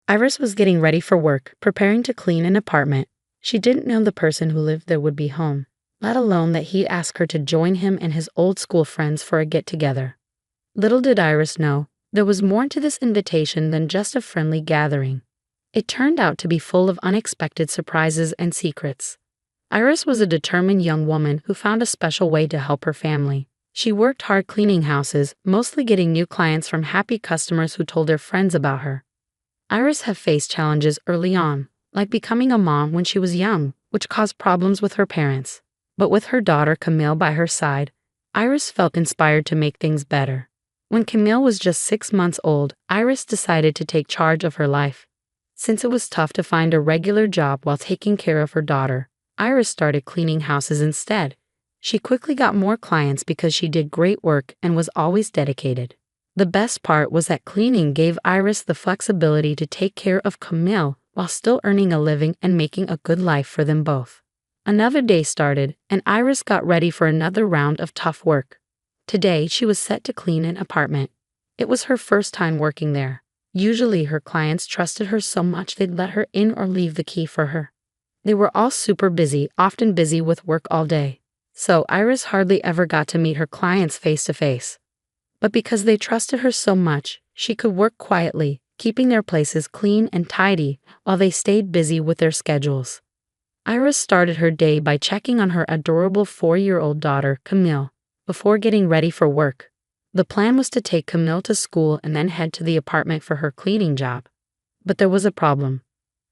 Iris was getting ready for work, preparing to clean an apartment. She didn't know the person who lived there would be home, let alone that he'd ask her to join him and his old school friends for a get-together. Little did Iris know, there was more to this invitation than just a friendly gathering. It turned out to be full of unexpected surprises and secrets. Iris was a determined young woman who found a special way to help her family. She worked hard cleaning houses, mostly getting new clients from happy customers who told their friends about her. Iris had faced challenges early on, like becoming a mom when she was young, which caused problems with her parents. But with her daughter Camille by her side, Iris felt inspired to make things better. When Camille was just 6 months old, Iris decided to take charge of her life. Since it was tough to find a regular job while taking care of her daughter, Iris started cleaning houses instead. She quickly got more clients because she did great work and was always dedicated. The best part was that cleaning gave Iris the flexibility to take care of Camille while still earning a living and making a good life for them both. Another day started, and Iris got ready for another round of tough work. Today, she was set to clean an apartment. It was her first time working there. Usually, her clients trusted her so much they'd let her in or leave the key for her. They were all super busy, often busy with work all day. So Iris hardly ever got to meet her clients face to face. But because they trusted her so much, she could work quietly, keeping their places clean and tidy while they stayed busy with their schedules. Iris started her day by checking on her adorable 4-year-old daughter, Camille, before getting ready for work. The plan was to take Camille to school and then head to the apartment for her cleaning job. But there was a problem.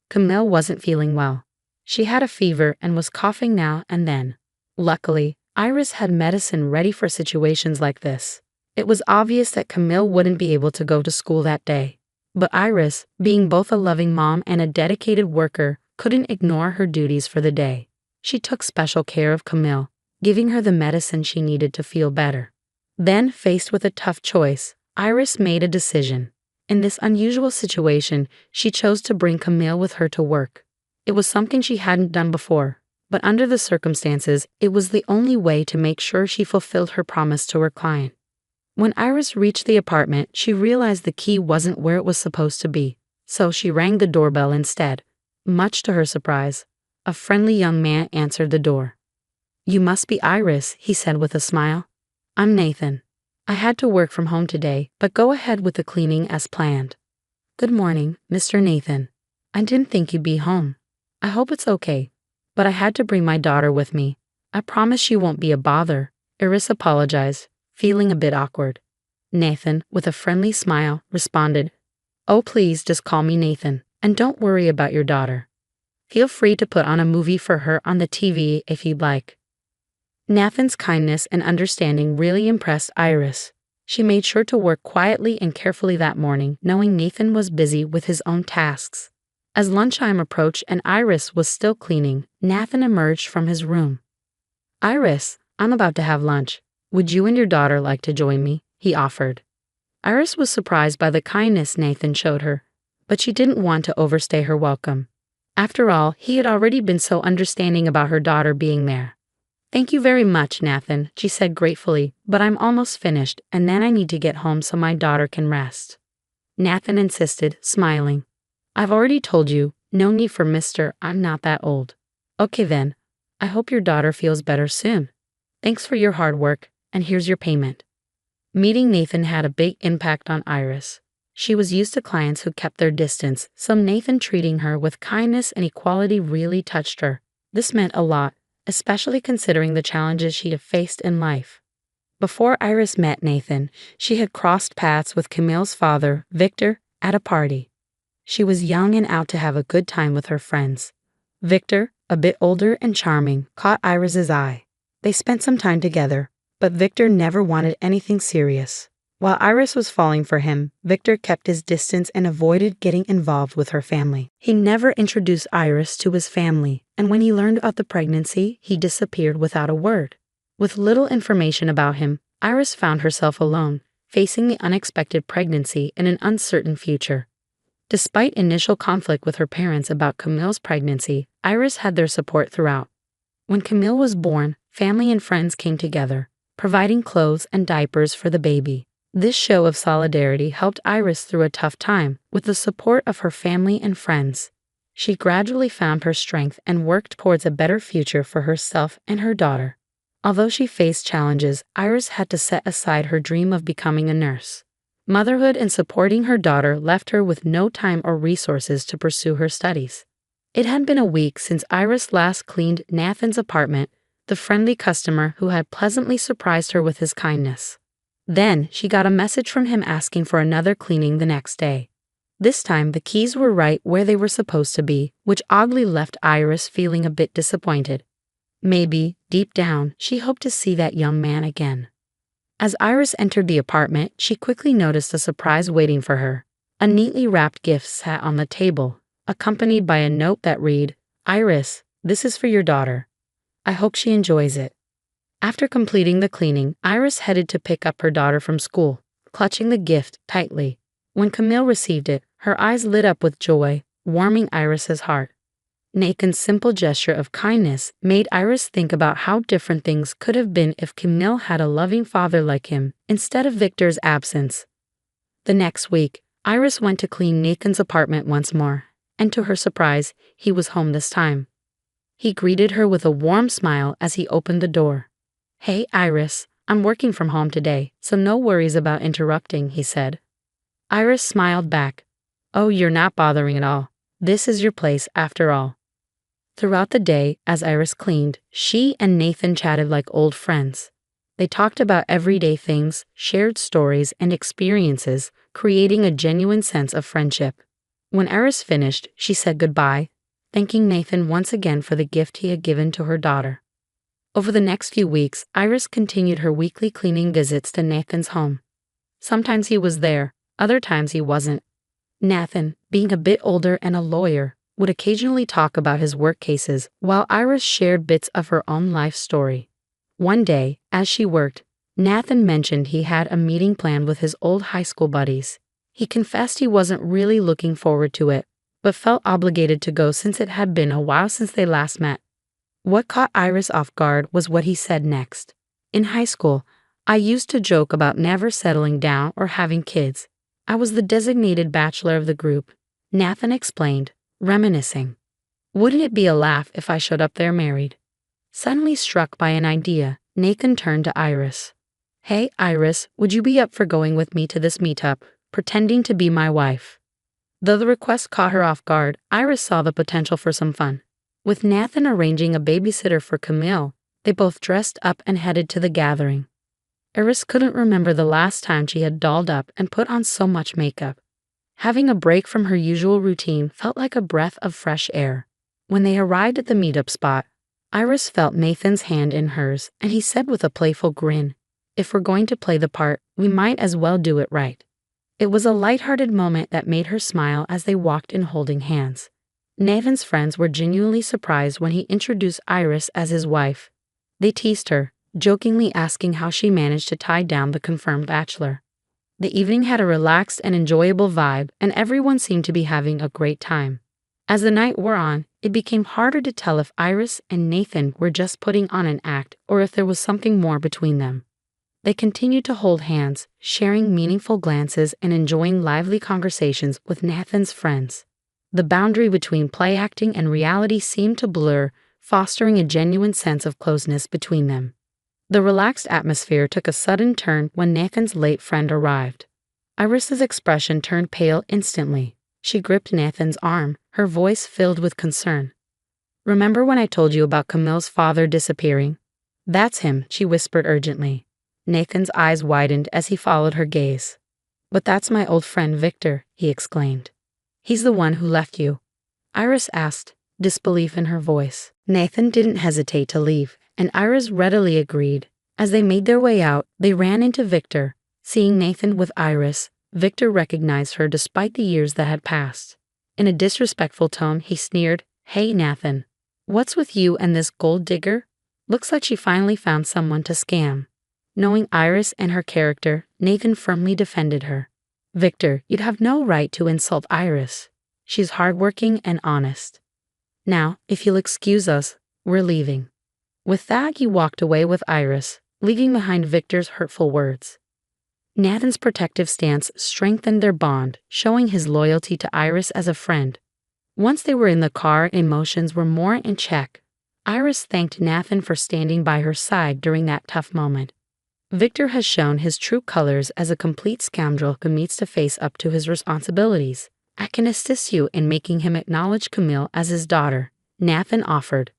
Camille wasn't feeling well. She had a fever and was coughing now and then. Luckily, Iris had medicine ready for situations like this. It was obvious that Camille wouldn't be able to go to school that day. But Iris, being both a loving mom and a dedicated worker, couldn't ignore her duties for the day. She took special care of Camille, giving her the medicine she needed to feel better. Then, faced with a tough choice, Iris made a decision. In this unusual situation, she chose to bring Camille with her to work. It was something she hadn't done before, but under the circumstances, it was the only way to make sure she fulfilled her promise to her client. When Iris reached the apartment, she realized the key wasn't where it was supposed to be, so she rang the doorbell instead. Much to her surprise, a friendly young man answered the door. "You must be Iris," he said with a smile. "I'm Nathan. I had to work from home today, but go ahead with the cleaning as planned." "Good morning, Mr. Nathan. I didn't think you'd be home. I hope it's okay, but I had to bring my daughter with me. I promise she won't be a bother," Iris apologized, feeling a bit awkward. Nathan, with a friendly smile, responded, "Oh, please just call me Nathan, and don't worry about your daughter. Feel free to put on a movie for her on the TV if you'd like." Nathan's kindness and understanding really impressed Iris. She made sure to work quietly and carefully that morning, knowing Nathan was busy with his own tasks. As lunchtime approached and Iris was still cleaning, Nathan emerged from his room. "Iris, I'm about to have lunch. Would you and your daughter like to join me?" he offered. Iris was surprised by the kindness Nathan showed her, but she didn't want to overstay her welcome. After all, he had already been so understanding about her daughter being there. "Thank you very much, Nathan," she said gratefully, "but I'm almost finished, and then I need to get home so my daughter can rest." Nathan insisted, smiling. "I've already told you, no need for Mr. I'm not that old." "Okay then. I hope your daughter feels better soon. Thanks for your hard work, and here's your payment." Meeting Nathan had a big impact on Iris. She was used to clients who kept their distance, so Nathan treating her with kindness and equality really touched her. This meant a lot, especially considering the challenges she had faced in life. Before Iris met Nathan, she had crossed paths with Camille's father, Victor, at a party. She was young and out to have a good time with her friends. Victor, a bit older and charming, caught Iris's eye. They spent some time together, but Victor never wanted anything serious. While Iris was falling for him, Victor kept his distance and avoided getting involved with her family. He never introduced Iris to his family, and when he learned about the pregnancy, he disappeared without a word. With little information about him, Iris found herself alone, facing the unexpected pregnancy and an uncertain future. Despite initial conflict with her parents about Camille's pregnancy, Iris had their support throughout. When Camille was born, family and friends came together, providing clothes and diapers for the baby. This show of solidarity helped Iris through a tough time with the support of her family and friends. She gradually found her strength and worked towards a better future for herself and her daughter. Although she faced challenges, Iris had to set aside her dream of becoming a nurse. Motherhood and supporting her daughter left her with no time or resources to pursue her studies. It had been a week since Iris last cleaned Nathan's apartment, the friendly customer who had pleasantly surprised her with his kindness. Then she got a message from him asking for another cleaning the next day. This time the keys were right where they were supposed to be, which oddly left Iris feeling a bit disappointed. Maybe, deep down, she hoped to see that young man again. As Iris entered the apartment, she quickly noticed a surprise waiting for her. A neatly wrapped gift sat on the table, accompanied by a note that read, "Iris, this is for your daughter. I hope she enjoys it." After completing the cleaning, Iris headed to pick up her daughter from school, clutching the gift tightly. When Camille received it, her eyes lit up with joy, warming Iris's heart. Nathan's simple gesture of kindness made Iris think about how different things could have been if Camille had a loving father like him, instead of Victor's absence. The next week, Iris went to clean Nathan's apartment once more, and to her surprise, he was home this time. He greeted her with a warm smile as he opened the door. "Hey, Iris, I'm working from home today, so no worries about interrupting," he said. Iris smiled back. "Oh, you're not bothering at all. This is your place after all." Throughout the day, as Iris cleaned, she and Nathan chatted like old friends. They talked about everyday things, shared stories and experiences, creating a genuine sense of friendship. When Iris finished, she said goodbye, thanking Nathan once again for the gift he had given to her daughter. Over the next few weeks, Iris continued her weekly cleaning visits to Nathan's home. Sometimes he was there, other times he wasn't. Nathan, being a bit older and a lawyer, would occasionally talk about his work cases, while Iris shared bits of her own life story. One day, as she worked, Nathan mentioned he had a meeting planned with his old high school buddies. He confessed he wasn't really looking forward to it, but felt obligated to go since it had been a while since they last met. What caught Iris off guard was what he said next. "In high school, I used to joke about never settling down or having kids. I was the designated bachelor of the group," Nathan explained, reminiscing. "Wouldn't it be a laugh if I showed up there married?" Suddenly struck by an idea, Nathan turned to Iris. "Hey, Iris, would you be up for going with me to this meetup, pretending to be my wife?" Though the request caught her off guard, Iris saw the potential for some fun. With Nathan arranging a babysitter for Camille, they both dressed up and headed to the gathering. Iris couldn't remember the last time she had dolled up and put on so much makeup. Having a break from her usual routine felt like a breath of fresh air. When they arrived at the meetup spot, Iris felt Nathan's hand in hers, and he said with a playful grin, "If we're going to play the part, we might as well do it right." It was a lighthearted moment that made her smile as they walked in holding hands. Nathan's friends were genuinely surprised when he introduced Iris as his wife. They teased her, jokingly asking how she managed to tie down the confirmed bachelor. The evening had a relaxed and enjoyable vibe, and everyone seemed to be having a great time. As the night wore on, it became harder to tell if Iris and Nathan were just putting on an act or if there was something more between them. They continued to hold hands, sharing meaningful glances and enjoying lively conversations with Nathan's friends. The boundary between play acting and reality seemed to blur, fostering a genuine sense of closeness between them. The relaxed atmosphere took a sudden turn when Nathan's late friend arrived. Iris's expression turned pale instantly. She gripped Nathan's arm, her voice filled with concern. "Remember when I told you about Camille's father disappearing?" "That's him," she whispered urgently. Nathan's eyes widened as he followed her gaze. "But that's my old friend Victor," he exclaimed. "He's the one who left you?" Iris asked, disbelief in her voice. Nathan didn't hesitate to leave, and Iris readily agreed. As they made their way out, they ran into Victor. Seeing Nathan with Iris, Victor recognized her despite the years that had passed. In a disrespectful tone, he sneered, "Hey, Nathan. What's with you and this gold digger? Looks like she finally found someone to scam." Knowing Iris and her character, Nathan firmly defended her. "Victor, you'd have no right to insult Iris. She's hardworking and honest. Now, if you'll excuse us, we're leaving." With that, he walked away with Iris, leaving behind Victor's hurtful words. Nathan's protective stance strengthened their bond, showing his loyalty to Iris as a friend. Once they were in the car, emotions were more in check. Iris thanked Nathan for standing by her side during that tough moment. Victor has shown his true colors as a complete scoundrel who needs to face up to his responsibilities. I can assist you in making him acknowledge Camille as his daughter, Nathan offered.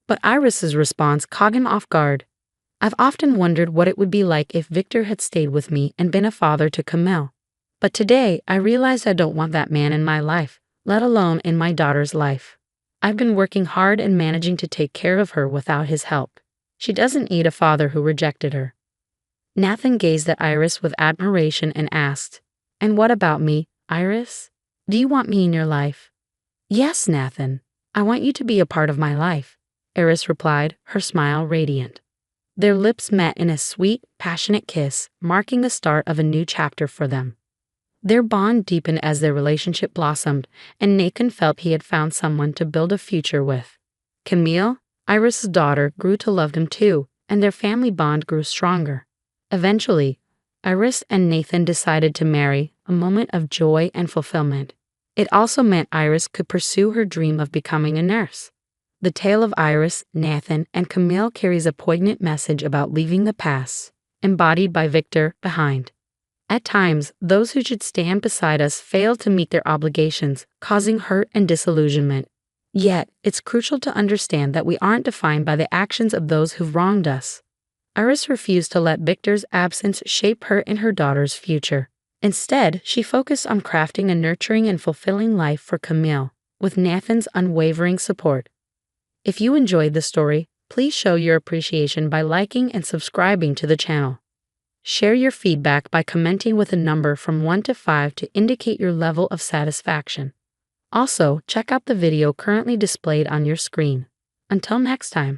But Iris's response caught him off guard. I've often wondered what it would be like if Victor had stayed with me and been a father to Camille. But today, I realize I don't want that man in my life, let alone in my daughter's life. I've been working hard and managing to take care of her without his help. She doesn't need a father who rejected her. Nathan gazed at Iris with admiration and asked, "And what about me, Iris? Do you want me in your life?" "Yes, Nathan. I want you to be a part of my life," Iris replied, her smile radiant. Their lips met in a sweet, passionate kiss, marking the start of a new chapter for them. Their bond deepened as their relationship blossomed, and Nathan felt he had found someone to build a future with. Camille, Iris's daughter, grew to love him too, and their family bond grew stronger. Eventually, Iris and Nathan decided to marry, a moment of joy and fulfillment. It also meant Iris could pursue her dream of becoming a nurse. The tale of Iris, Nathan, and Camille carries a poignant message about leaving the past, embodied by Victor, behind. At times, those who should stand beside us fail to meet their obligations, causing hurt and disillusionment. Yet, it's crucial to understand that we aren't defined by the actions of those who've wronged us. Iris refused to let Victor's absence shape her and her daughter's future. Instead, she focused on crafting a nurturing and fulfilling life for Camille, with Nathan's unwavering support. If you enjoyed the story, please show your appreciation by liking and subscribing to the channel. Share your feedback by commenting with a number from 1 to 5 to indicate your level of satisfaction. Also, check out the video currently displayed on your screen. Until next time.